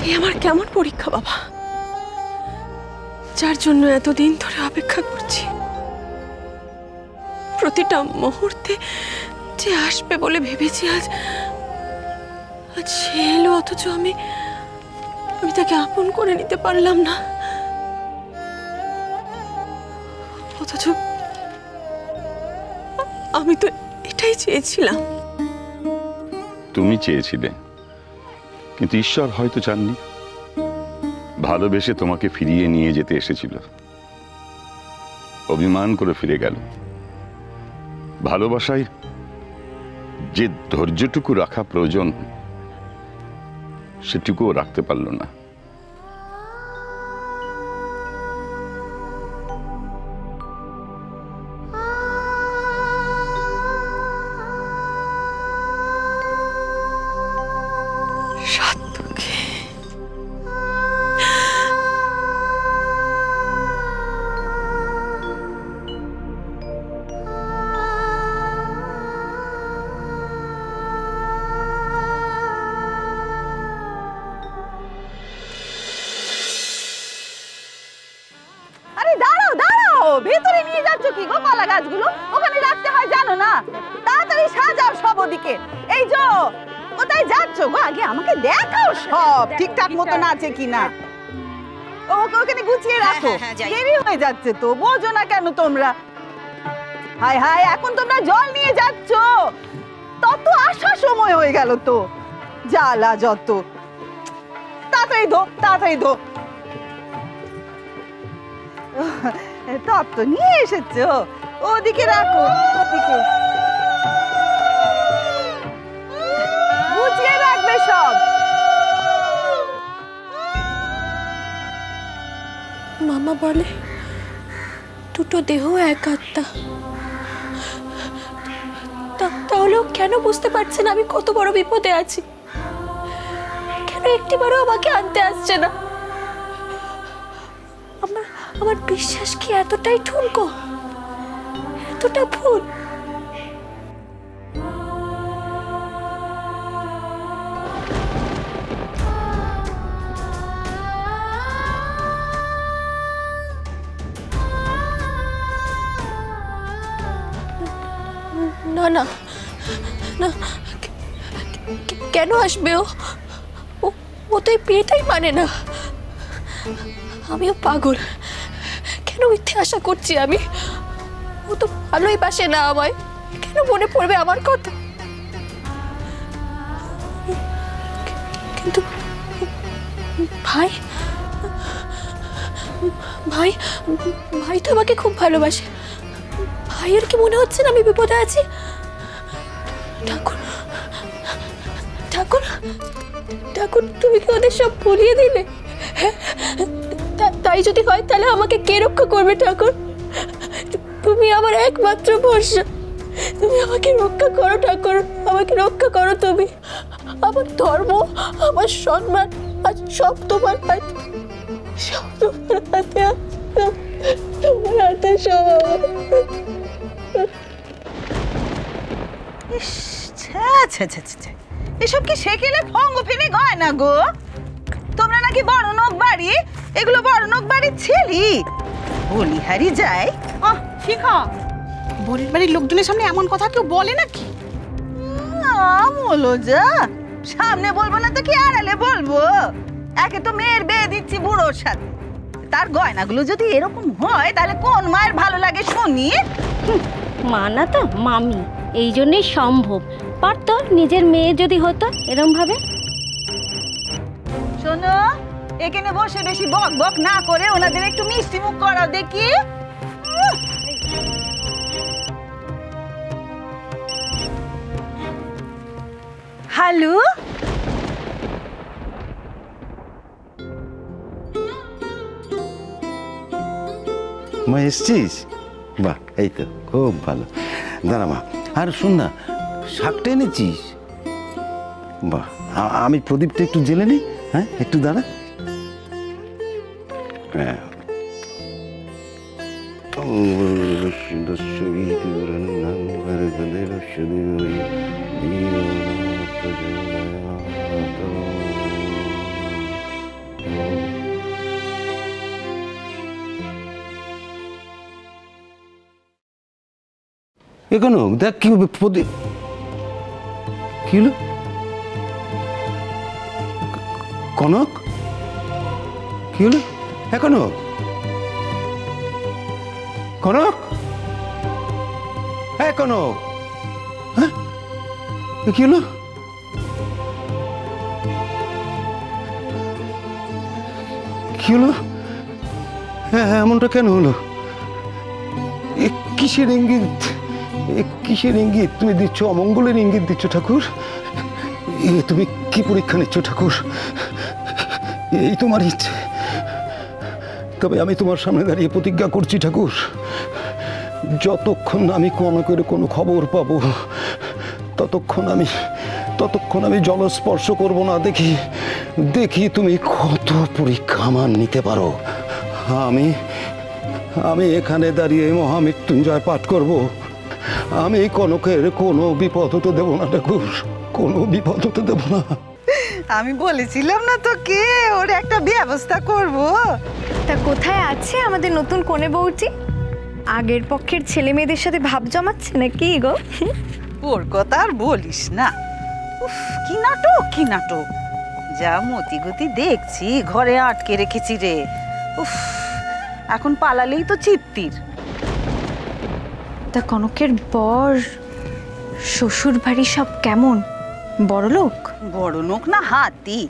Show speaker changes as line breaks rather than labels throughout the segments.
এই আমার কেমন পরীক্ষা বাবা, যার জন্য এতদিন ধরে অপেক্ষা করছি। প্রতিটা মুহূর্তে যে আসবে বলে ভেবেছি, আজ সে এলো, অথচ আমি তাকে আপন করে নিতে পারলাম না। অথচ আমি তো এটাই চেয়েছিলাম।
তুমি চেয়েছিলে, কিন্তু ঈশ্বর হয়তো চাননি। ভালোবেসে তোমাকে ফিরিয়ে নিয়ে যেতে এসেছিল, অভিমান করে ফিরে গেল। ভালোবাসায় যে ধৈর্যটুকু রাখা প্রয়োজন, সেটুকুও রাখতে পারল না।
ভেতরে নিয়ে যাচ্ছ কি গো? কলা গাছগুলো ওখানে রাখতে হয় জানো না? তাড়াতাড়ি সাজাও সব ওদিকে। এই যে কোথায় যাচ্ছ গো? আগে আমাকে দেখাও সব ঠিকঠাক মতো আছে কিনা। ওকে ওখানে গুছিয়ে রাখো, দেরি হয়ে যাচ্ছে তো। বোঝো না কেন তোমরা? হায় হায়, এখন তোমরা জল নিয়ে যাচ্ছ, তত আসার সময় হয়ে গেল তো। জ্বালা যত। তাড়াতাড়ি ধো, তাড়াতাড়ি ধো। টপ তো নিয়ে এসেছো, ওদিকে রাখো, ওদিকে গুছিয়ে রাখবে সব।
মামা বলে দুটো দেহ এক আত্মা, তাহলেও কেন বুঝতে পারছেন আমি কত বড় বিপদে আছি? কেন একটিবারও আমাকে আনতে আসছে না? আমার বিশ্বাস কি এতটাই ঠুনকো, এতটা ভুল? না না না, কেন আসবে ও? তো এই বিয়েটাই মানে না। আমিও পাগল, কেন মিথ্যে আশা করছি আমি? ও তো ভালোই বাসে না আমায়, কেন মনে পড়বে আমার কথা? কিন্তু ভাই ভাই ভাই তো আমাকে খুব ভালোবাসে। ভাইয়ের কি মনে হচ্ছে না আমি বিপদে আছি? ঠাকুর ঠাকুর ঠাকুর, তুমি কি ওদের সব ভুলিয়ে দিলে? তাই যদি হয় তাহলে আমাকে কে রক্ষা করবে ঠাকুর? তুমি আমার একমাত্র ভরসা, তুমি আমাকে রক্ষা করো ঠাকুর, আমাকে রক্ষা করো তুমি। আমার ধর্ম, আমার সম্মান আজ সব তোমার হাতে, সব তোমার হাতে, তোমার হাতে সব।
এসব কি সেকেলে ভঙ্গ ফেলে গয়না গো? তোমরা নাকি বড় নোক বাড়ি, এগুলো বড় নোক বাড়ির ছেলি। বলিহারি যায়।
শিখা, বরের বাড়ির লোকজনের সামনে এমন কথা কেউ বলে নাকি?
বলো যা, সামনে বলবো না তো কি আড়ালে বলবো? একে তো মেয়ের বিয়ে দিচ্ছি বুড়োর সাথে, তার গয়নাগুলো যদি এরকম হয় তাহলে কোন মায়ের ভালো লাগে শুনি?
মা না তো মামি, এই জন্যই সম্ভব। পারতো নিজের মেয়ে যদি হতো এরকম ভাবে।
শোনো, এখানে বসে বেশি বক বক না করে ওনাদের একটু মিষ্টি মুখ করাও দেখি। হ্যালো,
মা এসছিস? বাহ, এই তো খুব ভালো। দাঁড়া মা, আর শোন না, শাকটা এনেছিস? বাহ, আমি প্রদীপটা একটু জেলে নি। হ্যাঁ, একটু দাঁড়া। হ্যাঁ, এ কনক দেখ কি প্রদীপ, কি হলো কনক, কি হলো? হ্যাঁ কনক, কনক, হ্যাঁ কনক, হ্যাঁ কি হলো? কি হলো? হ্যাঁ এমনটা কেন হলো? এ কিসের ইঙ্গিত, এ কিসের ইঙ্গিত তুমি দিচ্ছ? অমঙ্গলের ইঙ্গিত দিচ্ছ ঠাকুর। এ তুমি কি পরীক্ষা নিচ্ছ ঠাকুর? এই তোমার ইচ্ছে, তবে আমি তোমার সামনে দাঁড়িয়ে প্রতিজ্ঞা করছি ঠাকুর, যতক্ষণ আমি কনকের কোনো খবর পাবো ততক্ষণ আমি জলস্পর্শ করব না। দেখি তুমি কত পরীক্ষা আমার নিতে পারো। আমি এখানে দাঁড়িয়ে মহামৃত্যুঞ্জয় পাঠ করব। আমি কনকের কোনো বিপদ হতে দেব না ঠাকুর, কোনো বিপদ হতে দেব না।
আমি বলেছিলাম না তোকে ওর একটা ব্যবস্থা করব।
তা কোথায় আছে আমাদের নতুন কনে বউটি? আগের পক্ষের ছেলে মেয়েদের সাথে ভাব জমাচ্ছে নাকি গো?
ওর কথা আর বলিস না। উফ, কি নাটক কি নাটক! যা মতিগতি দেখছি, ঘরে আটকে রেখেছি রে। উফ, এখন পালালেই তো চিত্তির।
তা কনকের বর শ্বশুর বাড়ি সব কেমন? বড়লোক?
বড় লোক না হাতি।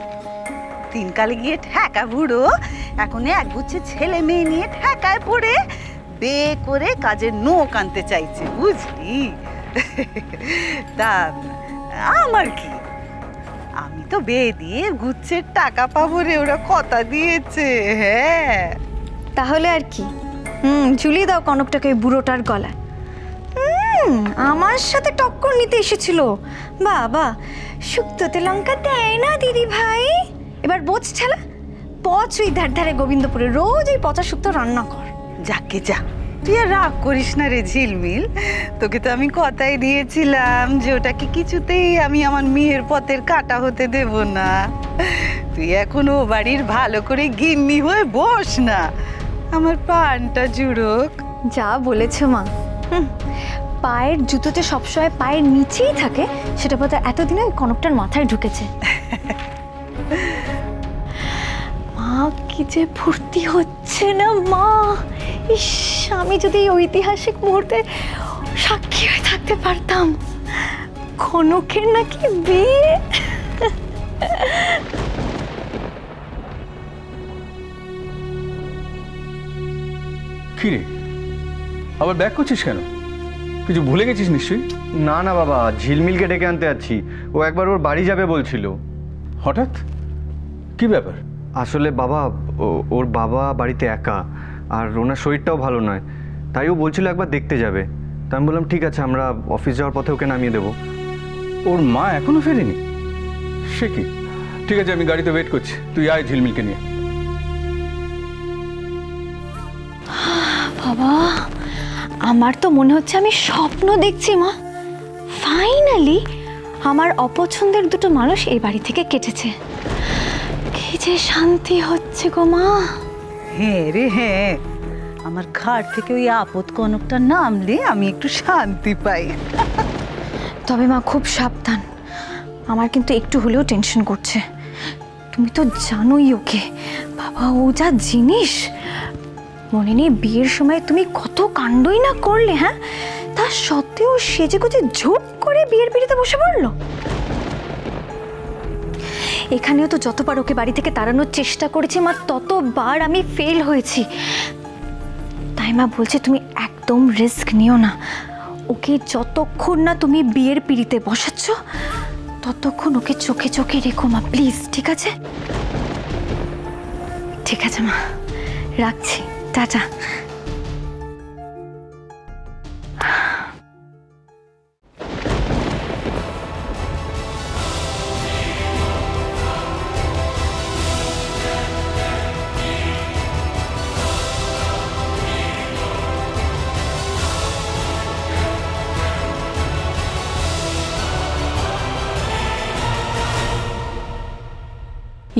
তিনকালে গিয়ে ঠেকা বুড়ো, এখন একগুচ্ছে ছেলে মেয়ে নিয়ে ঠেকায় পড়ে বে করে কাজের নোক আনতে চাইছে, বুঝলি? তা আমার কি, আমি তো বে দিয়ে গুচ্ছের টাকা পাবো রে, ওরা কথা দিয়েছে। হ্যাঁ
তাহলে আর কি, ঝুলিয়ে দাও কনকটাকে ওই বুড়োটার গলায়। আমার সাথে টক্কর নিতে এসেছিল। বাবা, শুক্তোতে লঙ্কা দেয় না দিদি ভাই। এবার বোঝ ছেলা, পচ ওই ধারে গোবিন্দপুরে রোজ ওই পচা শুক্তো রান্না কর।
যাকে যা, তুই আর রাগ করিস না রে ঝিলমিল। তোকে তো আমি কথাই দিয়েছিলাম যে ওটাকে কিছুতেই আমি আমার মেয়ের পথের কাটা হতে দেব না। তুই এখন ও বাড়ির ভালো করে গিন্নি হয়ে বস না, আমার প্রাণটা জুড়োক।
যা বলেছ মা। পায়ের জুতোতে সবসময় পায়ের নিচেই থাকে, সেটা বোধ হয় এতদিনে ওই কনকটার মাথায় ঢুকেছে। মা কি যে ফুর্তি হচ্ছে না মা! ইস, আমি যদি এই ঐতিহাসিক মুহূর্তে সাক্ষী হয়ে থাকতে পারতাম। কনকের নাকি বিয়ে।
কি রে, আবার ব্যাক করছিস কেন? কিছু ভুলে গেছিস নিশ্চয়ই?
না না বাবা, ঝিলমিলকে ডেকে আনতে যাচ্ছি। ও একবার ওর বাড়ি যাবে বলছিল।
হঠাৎ কি ব্যাপার?
আসলে বাবা, ওর বাবা বাড়িতে একা, আর ওনার শরীরটাও ভালো নয়, তাই ও বলছিল একবার দেখতে যাবে। তা আমি বললাম ঠিক আছে, আমরা অফিস যাওয়ার পথে ওকে নামিয়ে দেবো।
ওর মা এখনো ফেরেনি? সে কি, ঠিক আছে আমি গাড়িতে ওয়েট করছি, তুই আয় ঝিলমিলকে নিয়ে।
বাবা, আমার তো মনে হচ্ছে আমি স্বপ্ন দেখছি মা। ফাইনালি আমার অপছন্দের দুটো মানুষ এই বাড়ি থেকে কেটেছে। কি যে শান্তি হচ্ছে গো মা।
হ্যাঁ রে হ্যাঁ, আমার ঘাট থেকে ওই আপদ কনকটা নামলে আমি একটু শান্তি পাই।
তবে মা খুব সাবধান, আমার কিন্তু একটু হলেও টেনশন করছে। তুমি তো জানোই ওকে, বাবা ও যা জিনিস। মনে নেই বিয়ের সময় তুমি কত কাণ্ডই না করলে? হ্যাঁ, তা সত্ত্বেও সেজে গুজে ঝুট করে বিয়ের পিড়িতে বসে পড়লো। এখানেও তো যতবার ওকে বাড়ি থেকে তাড়ানোর চেষ্টা করেছি মা, ততবার আমি ফেল হয়েছি। তাই মা বলছে তুমি একদম রিস্ক নিও না। ওকে যতক্ষণ না তুমি বিয়ের পিড়িতে বসাচ্ছ ততক্ষণ ওকে চোখে চোখে রেখো মা, প্লিজ। ঠিক আছে? ঠিক আছে মা, রাখছি, টাটা।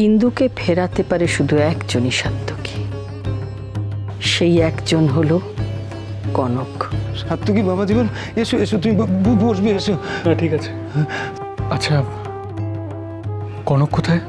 ইন্দুকে ফেরাতে পারে শুধু একজনই সাধ্যকী, সেই একজন হলো কনক।
সাত্তকী বাবা জীবন, এসো এসো, তুমি বসবে, এসো।
না ঠিক আছে। আচ্ছা, কনক কোথায়?